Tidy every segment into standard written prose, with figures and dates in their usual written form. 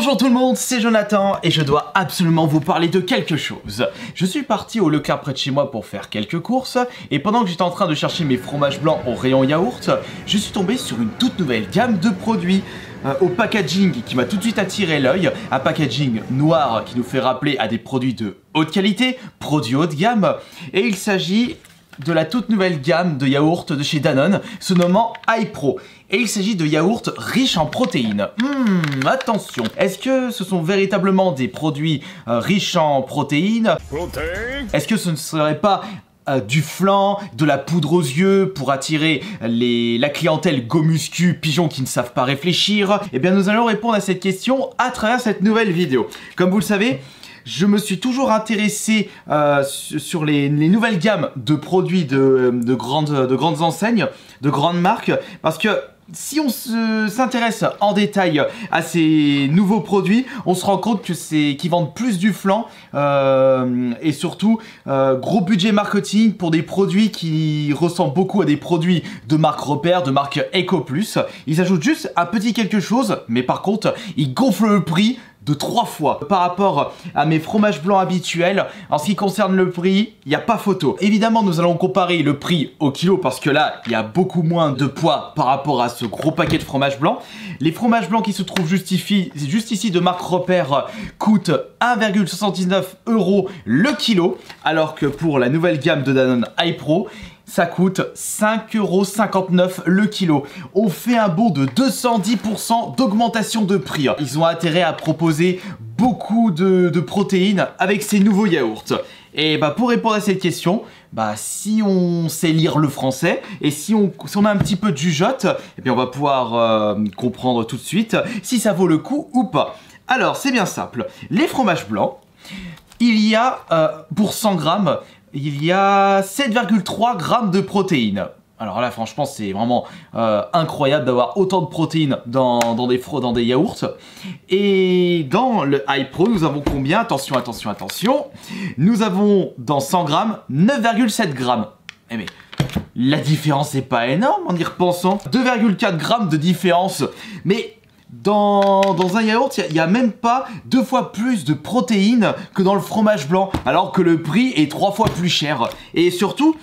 Bonjour tout le monde, c'est Jonathan et je dois absolument vous parler de quelque chose. Je suis parti au Leclerc près de chez moi pour faire quelques courses et pendant que j'étais en train de chercher mes fromages blancs au rayon yaourt, je suis tombé sur une toute nouvelle gamme de produits au packaging qui m'a tout de suite attiré l'œil, un packaging noir qui nous fait rappeler à des produits de haute qualité, produits haut de gamme, et il s'agit de la toute nouvelle gamme de yaourts de chez Danone, se nommant iPro. Et il s'agit de yaourts riches en protéines. Attention, est-ce que ce sont véritablement des produits riches en protéines? Est-ce que ce ne serait pas du flan, de la poudre aux yeux pour attirer la clientèle go-muscu pigeons qui ne savent pas réfléchir? Eh bien nous allons répondre à cette question à travers cette nouvelle vidéo. Comme vous le savez, je me suis toujours intéressé sur les nouvelles gammes de produits de grandes enseignes, de grandes marques, parce que si on s'intéresse en détail à ces nouveaux produits, on se rend compte que qu'ils vendent plus du flan et surtout gros budget marketing pour des produits qui ressemblent beaucoup à des produits de marque repère, de marque Eco+. Ils ajoutent juste un petit quelque chose, mais par contre, ils gonflent le prix de 3 fois par rapport à mes fromages blancs habituels. En ce qui concerne le prix, il n'y a pas photo. Évidemment, nous allons comparer le prix au kilo parce que là, il y a beaucoup moins de poids par rapport à ce gros paquet de fromage blanc. Les fromages blancs qui se trouvent juste ici de marque repère coûtent 1,79 € le kilo, alors que pour la nouvelle gamme de Danone iPro, ça coûte 5,59 € le kilo. On fait un bond de 210% d'augmentation de prix. Ils ont intérêt à proposer beaucoup de protéines avec ces nouveaux yaourts. Et bah pour répondre à cette question, si on sait lire le français et si on a un petit peu de jugeote, eh bien on va pouvoir comprendre tout de suite si ça vaut le coup ou pas. Alors c'est bien simple, les fromages blancs, il y a pour 100 grammes, il y a 7,3 grammes de protéines. Alors là, franchement, c'est vraiment incroyable d'avoir autant de protéines dans des yaourts. Et dans le iPro, nous avons combien? Attention, attention, attention. Nous avons dans 100 grammes 9,7 grammes. Eh mais la différence n'est pas énorme en y repensant. 2,4 grammes de différence. Mais dans un yaourt, il n'y a même pas 2 fois plus de protéines que dans le fromage blanc, alors que le prix est 3 fois plus cher. Et surtout,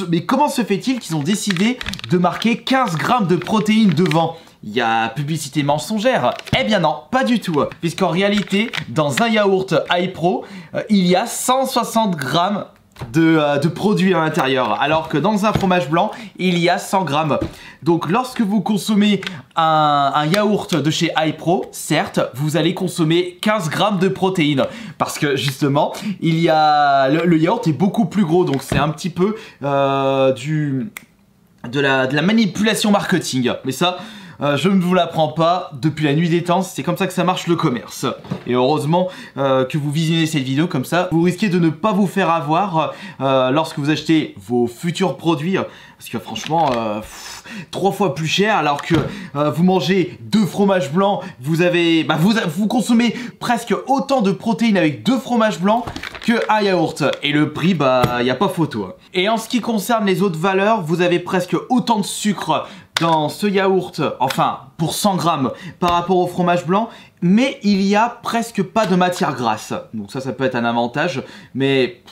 mais comment se fait-il qu'ils ont décidé de marquer 15 grammes de protéines devant? Il y a publicité mensongère? Eh bien non, pas du tout. Puisqu'en réalité, dans un yaourt iPro, il y a 160 grammes de produits à l'intérieur, alors que dans un fromage blanc, il y a 100 grammes. Donc lorsque vous consommez un yaourt de chez iPro, certes, vous allez consommer 15 grammes de protéines, parce que justement, le yaourt est beaucoup plus gros, donc c'est un petit peu de la manipulation marketing. Mais ça, je ne vous l'apprends pas, depuis la nuit des temps, c'est comme ça que ça marche le commerce. Et heureusement que vous visionnez cette vidéo, comme ça, vous risquez de ne pas vous faire avoir lorsque vous achetez vos futurs produits. Parce que franchement, 3 fois plus cher, alors que vous mangez 2 fromages blancs, vous consommez presque autant de protéines avec 2 fromages blancs qu'un yaourt. Et le prix, il n'y a pas photo. Et en ce qui concerne les autres valeurs, vous avez presque autant de sucre dans ce yaourt, enfin pour 100 grammes par rapport au fromage blanc, mais il y a presque pas de matière grasse. Donc ça peut être un avantage, mais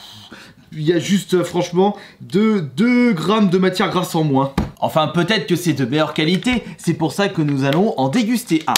il y a juste franchement 2 grammes de matière grasse en moins. Enfin peut-être que c'est de meilleure qualité, c'est pour ça que nous allons en déguster un.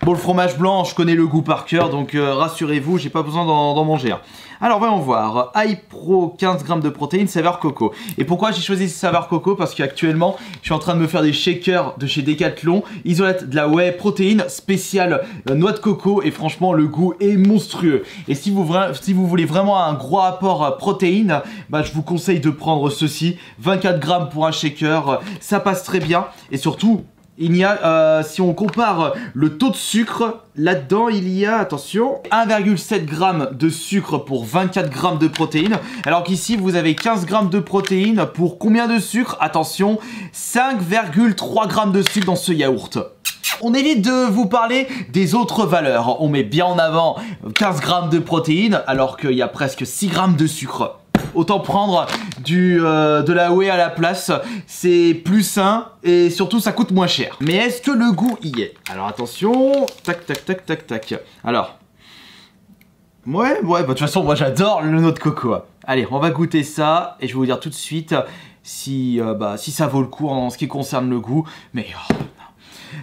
Bon, le fromage blanc, je connais le goût par cœur, donc rassurez-vous, j'ai pas besoin d'en manger un. Alors voyons voir, iPro 15 grammes de protéines, saveur coco. Et pourquoi j'ai choisi ce saveur coco? Parce qu'actuellement, je suis en train de me faire des shakers de chez Decathlon, isolate de la whey protéine spéciale noix de coco, et franchement le goût est monstrueux. Et si vous voulez vraiment un gros apport protéine, je vous conseille de prendre ceci, 24 grammes pour un shaker, ça passe très bien, et surtout, il y a, si on compare le taux de sucre, là-dedans il y a, attention, 1,7 g de sucre pour 24 grammes de protéines, alors qu'ici vous avez 15 grammes de protéines pour combien de sucre? Attention, 5,3 g de sucre dans ce yaourt. On évite de vous parler des autres valeurs, on met bien en avant 15 grammes de protéines alors qu'il y a presque 6 grammes de sucre. autant prendre de la whey à la place. C'est plus sain et surtout ça coûte moins cher. Mais est-ce que le goût y est? Alors attention, tac tac tac tac tac. Alors, ouais, bah de toute façon moi j'adore le noix de coco. Allez, on va goûter ça et je vais vous dire tout de suite si ça vaut le coup en ce qui concerne le goût. Mais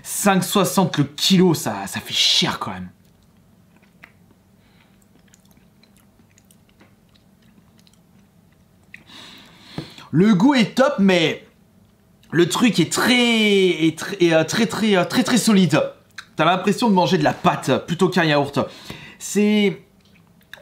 5,60 le kilo, ça fait cher quand même. Le goût est top, mais le truc est très solide. T'as l'impression de manger de la pâte plutôt qu'un yaourt.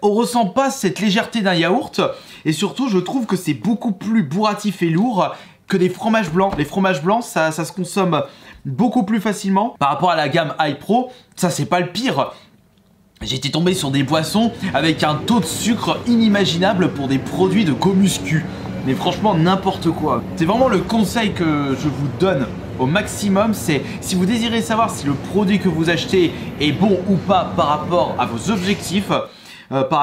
On ressent pas cette légèreté d'un yaourt. Et surtout, je trouve que c'est beaucoup plus bourratif et lourd que des fromages blancs. Les fromages blancs, ça se consomme beaucoup plus facilement. Par rapport à la gamme iPro, ça c'est pas le pire. J'étais tombé sur des boissons avec un taux de sucre inimaginable pour des produits de go-muscu. Mais franchement, n'importe quoi. C'est vraiment le conseil que je vous donne au maximum, c'est si vous désirez savoir si le produit que vous achetez est bon ou pas par rapport à vos objectifs,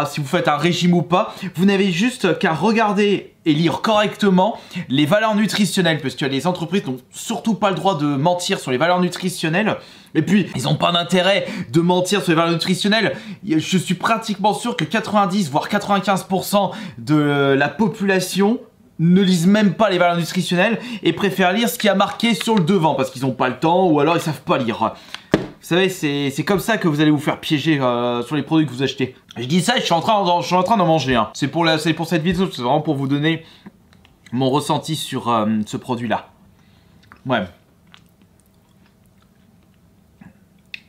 si vous faites un régime ou pas, vous n'avez juste qu'à regarder et lire correctement les valeurs nutritionnelles, parce que les entreprises n'ont surtout pas le droit de mentir sur les valeurs nutritionnelles. Et puis, ils n'ont pas d'intérêt de mentir sur les valeurs nutritionnelles. Je suis pratiquement sûr que 90 voire 95% de la population ne lisent même pas les valeurs nutritionnelles et préfèrent lire ce qui a marqué sur le devant parce qu'ils n'ont pas le temps ou alors ils savent pas lire. Vous savez, c'est comme ça que vous allez vous faire piéger sur les produits que vous achetez. Je dis ça et je suis en train d'en manger un. C'est pour cette vidéo, c'est vraiment pour vous donner mon ressenti sur ce produit-là. Ouais.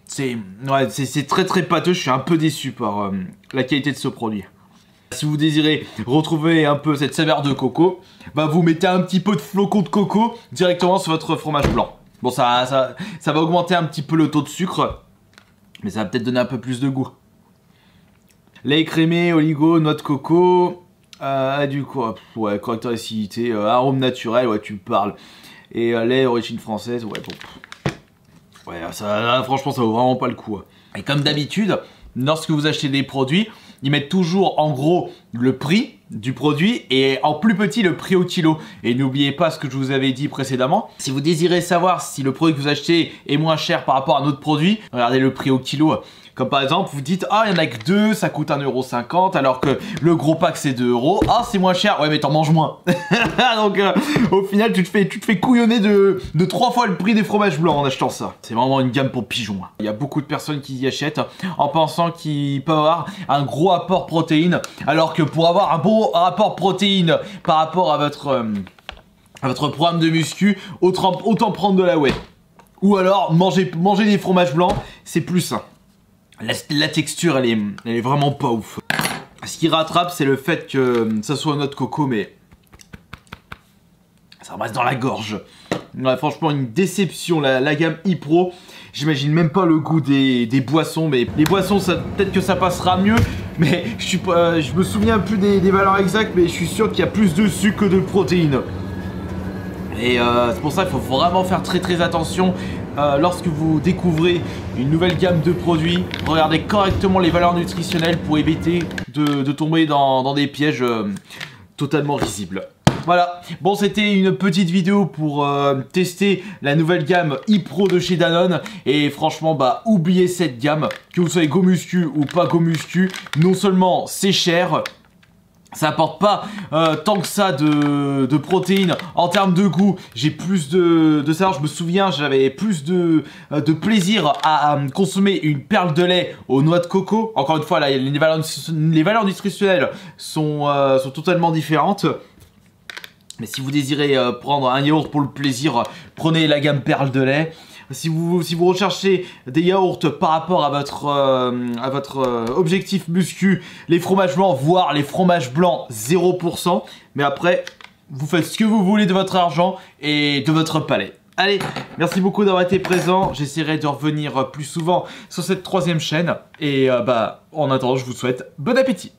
C'est très pâteux, je suis un peu déçu par la qualité de ce produit. Si vous désirez retrouver un peu cette saveur de coco, bah vous mettez un petit peu de flocons de coco directement sur votre fromage blanc. Bon, ça va augmenter un petit peu le taux de sucre, mais ça va peut-être donner un peu plus de goût. Lait écrémé, oligo, noix de coco, du coup, ouais, correcteur d'acidité, arôme naturel, ouais, tu parles. Et lait origine française, ouais, bon. Ouais, ça, franchement, ça vaut vraiment pas le coup. Et comme d'habitude, lorsque vous achetez des produits, ils mettent toujours en gros le prix du produit et en plus petit le prix au kilo. Et n'oubliez pas ce que je vous avais dit précédemment. Si vous désirez savoir si le produit que vous achetez est moins cher par rapport à un autre produit, regardez le prix au kilo. Comme par exemple, vous dites, ah, il n'y en a que 2, ça coûte 1,50 € alors que le gros pack c'est 2 €. Ah, c'est moins cher. Ouais, mais t'en manges moins. Donc, au final, tu te fais couillonner de 3 fois le prix des fromages blancs en achetant ça. C'est vraiment une gamme pour pigeons. Il y a beaucoup de personnes qui y achètent en pensant qu'ils peuvent avoir un gros apport protéines. Alors que pour avoir un bon rapport protéines par rapport à votre programme de muscu, autant prendre de la whey. Ou alors, manger des fromages blancs, c'est plus sain. La texture, elle est vraiment pas ouf. Ce qui rattrape, c'est le fait que ça soit noix de coco, mais ça reste dans la gorge. Ouais, franchement, une déception, la gamme iPro. J'imagine même pas le goût des boissons, mais les boissons, peut-être que ça passera mieux. Mais je me souviens plus des valeurs exactes, mais je suis sûr qu'il y a plus de sucre que de protéines. Et c'est pour ça qu'il faut vraiment faire très attention. Lorsque vous découvrez une nouvelle gamme de produits, regardez correctement les valeurs nutritionnelles pour éviter de tomber dans des pièges totalement risibles. Voilà, bon, c'était une petite vidéo pour tester la nouvelle gamme iPro de chez Danone. Et franchement, bah, oubliez cette gamme, que vous soyez go-muscu ou pas go-muscu. Non seulement c'est cher, ça apporte pas tant que ça de protéines. En termes de goût, j'ai plus de savoir, je me souviens, j'avais plus de plaisir à consommer une perle de lait aux noix de coco. Encore une fois, là, les valeurs nutritionnelles sont totalement différentes. Mais si vous désirez prendre un yaourt pour le plaisir, prenez la gamme perle de lait. Si vous recherchez des yaourts par rapport à votre objectif muscu, les fromages blancs, voire les fromages blancs 0%. Mais après, vous faites ce que vous voulez de votre argent et de votre palais. Allez, merci beaucoup d'avoir été présent. J'essaierai de revenir plus souvent sur cette 3e chaîne. Et en attendant, je vous souhaite bon appétit.